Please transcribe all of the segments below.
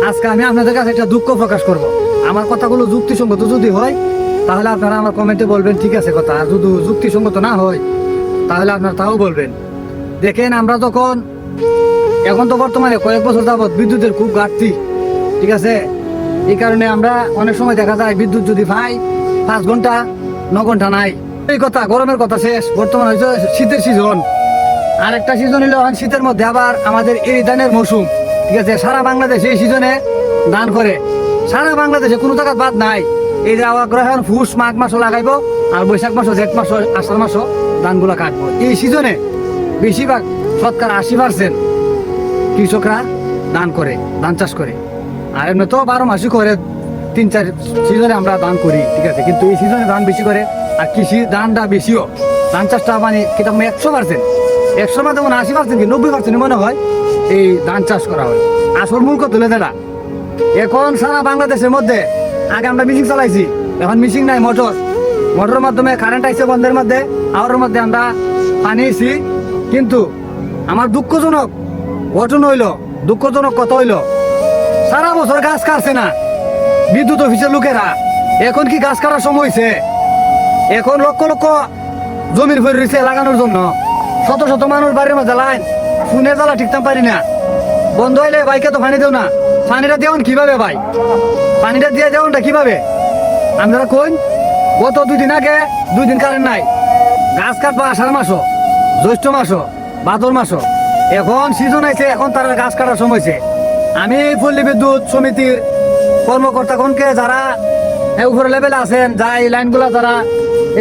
আজকে আমি আপনাদের কাছে একটা দুঃখ প্রকাশ করব। আমার কথাগুলো যুক্তিসঙ্গত যদি হয় তাহলে আপনারা আমার কমেন্টে বলবেন ঠিক আছে কথা, আর যদি যুক্তিসঙ্গত না হয় তাহলে আপনারা তাও বলবেন। দেখেন আমরা তখন এখন তো বর্তমানে কয়েক বছর যাবৎ বিদ্যুতের খুব ঘাটতি, ঠিক আছে। এই কারণে আমরা অনেক সময় দেখা যায় বিদ্যুৎ যদি পাই 5 ঘন্টা 9 ঘন্টা নাই। এই কথা গরমের কথা শেষ, বর্তমানে হচ্ছে শীতের সিজন। আর একটা সিজন হলো শীতের মধ্যে আবার আমাদের এই ধানের মৌসুম, ঠিক আছে। সারা বাংলাদেশে এই সিজনে ধান করে, সারা বাংলাদেশে কোনো জায়গা বাদ নাই। এই যে অগ্রহায়ণ পুষ মাঘ মাসও লাগাইবো, আর বৈশাখ মাসও জেঠ মাসও আষাঢ় মাসও ধানগুলো কাটবো। এই সিজনে বেশিরভাগ শতকরা 80% কৃষকরা ধান করে, ধান চাষ করে। আর এমনি তো 12 মাসই করে, 3-4 সিজনে আমরা ধান করি, ঠিক আছে। কিন্তু এই সিজনে ধান বেশি করে, আর কৃষি ধানটা বেশিও, ধান চাষটা মানে কিরকম 100%, 100 মধ্যে মনে 80% কি 90% মনে হয় এই ধান চাষ করা হয়। আসল মূল কথা তুলে দেয়। এখন সারা বাংলাদেশের মধ্যে আগে আমরা মিশিং চালাইছি, এখন মিশিং নাই, মোটরের মাধ্যমে কারেন্ট আইছে বন্ধের মধ্যে, আওয়ারের মধ্যে আমরা পানি আইছি। কিন্তু আমার দুঃখজনক ঘটনা হইলো, দুঃখজনক কথা হইলো, সারা বছর গাছ কাটছে না বিদ্যুৎ অফিসের লোকেরা। এখন কি গাছ কাটার সময় হয়েছে? এখন লক্ষ লক্ষ জমির ভরে রয়েছে লাগানোর জন্য, শত শত মানুষ বাড়ির মধ্যে লাইন, ফোনের জ্বালা ঠিকঠাক পারি না। বন্ধ হইলে বাইকে তো পানি দেও না, পানিটা দেওয়ান কিভাবে ভাই? পানিটা দিয়ে দেওয়ানটা কিভাবে? আপনারা কইন। গত 2 দিন আগে 2 দিন কারেন্ট নাই। গাছ কাটবা আষাঢ় মাসও, জ্যৈষ্ঠ মাসও, ভাদর মাসও। এখন সিজন আইছে, এখন তারা গাছ কাটার সময় হয়েছে। আমি পল্লী বিদ্যুৎ সমিতির কর্মকর্তাগণকে যারা উপরে লেভেলে আছেন, যারা এই লাইনগুলা যারা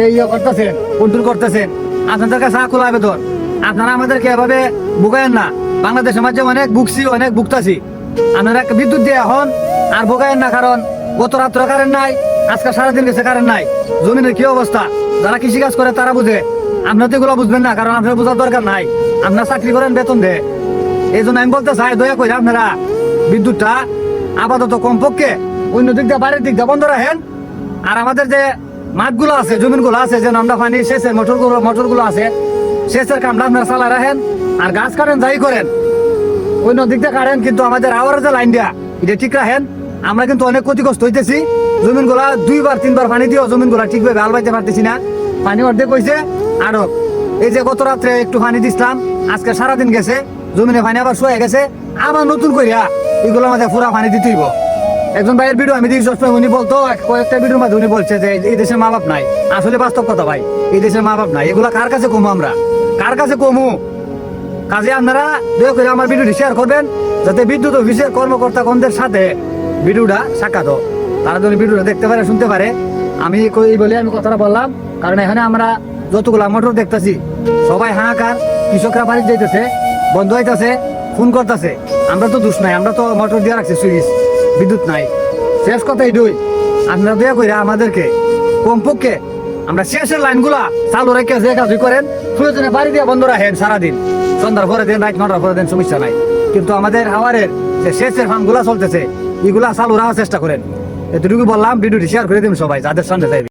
এই করতেছেন, কন্ট্রোল করতেছেন, আপনাদের কাছে আকুল আবেদন, আপনারা আমাদেরকে এভাবে বুকায়েন না। বাংলাদেশের মাঝে অনেক বুকছি, অনেক বুকতাছি, আপনারা বিদ্যুৎ দিয়ে এখন আর বুকায়েন না। কারণ গত রাত্র কারেন্ট নাই, আজকে সারাদিন গেছে কারেন্ট নাই। জমিনের কি অবস্থা, যারা কৃষিকাজ করে তারা বুঝে, আপনারা তো এগুলো বুঝবেন না, কারণ আপনারা বোঝার দরকার নাই। আপনারা চাকরি করেন, বেতন দেয়। এই জন্য আমি বলতে চাই, দয়া করে আপনারা বিদ্যুৎটা আপাতত কমপক্ষে অন্য দিক দিয়ে, বাড়ির দিক দিয়ে বন্ধ রাখেন। আর আমাদের যে মাঠগুলো আছে, জমিনগুলো আছে, যেন আমরা পানি সেচের মোটরগুলো আছে, সেচের কামটা আপনারা চালা রাখেন। আর গাছ কাটেন, যাই করেন, অন্য দিক দিয়ে কাটেন, কিন্তু আমাদের আওয়ার যে লাইন দেয়া এটা ঠিক রাখেন। আমরা কিন্তু অনেক ক্ষতিগ্রস্ত হইতেছি। জমিনগুলা 2-3 বার পানি দিয়েও জমিনগুলা ঠিকভাবে হাল বাইতে পারতেছি না, পানি অর্ধেক হয়েছে। আরো এই যে গত রাত্রে একটু পানি দিছিলাম, আজকে সারাদিন গেছে, জমিনে পানি আবার শুয়ে গেছে, আবার নতুন করিয়া এগুলো আমাদের পুরা পানি দিতে হইব। একজন ভাইয়ের ভিডিও আমি দেখি, উনি বলতো কয়েকটা ভিডিওর মধ্যে উনি বলছে যে এই দেশের মা বাপ নাই। আসলে বাস্তব কথা ভাই, এই দেশের মা বাপ নাই। এগুলা কার কাছে কমু, আমরা কার কাছে কমু? কাজে আপনারা দয়া করে আমার ভিডিওটি শেয়ার করবেন, যাতে বিদ্যুৎ অফিসের কর্মকর্তাগণদের সাথে ভিডিওটা সাক্ষাৎ হোক, তারা যদি ভিডিওটা দেখতে পারে, শুনতে পারে। আমি এই বলে আমি কথাটা বললাম, কারণ এখানে আমরা যতগুলা মোটর দেখতেছি সবাই হাহাকার, কৃষকরা বাড়ি যাইতেছে, বন্ধ হইতেছে, ফোন করতেছে। আমরা তো দোষ নাই, আমরা তো মোটর দিয়ে রাখছি সুইচ, বিদ্যুৎ নাই। শেষ কথা এটাই, আপনারা দয়া করে আমাদেরকে কমপক্ষে আমরা শেষের লাইনগুলা চালু রেখে যে কাজ করেন, প্রয়োজনে বাড়ি দিয়ে বন্ধ রাখেন সারাদিন, সন্ধ্যার পরে দেন, রাত 9টার পরে দেন, সমস্যা নাই। কিন্তু আমাদের হাওয়ারের যে শেষের ফার্মগুলা চলতেছে, এগুলা চালু রাখার চেষ্টা করেন। এতটুকু বললাম, ভিডিওটি শেয়ার করে দিন সবাই, যাদের সামনে যাইবে।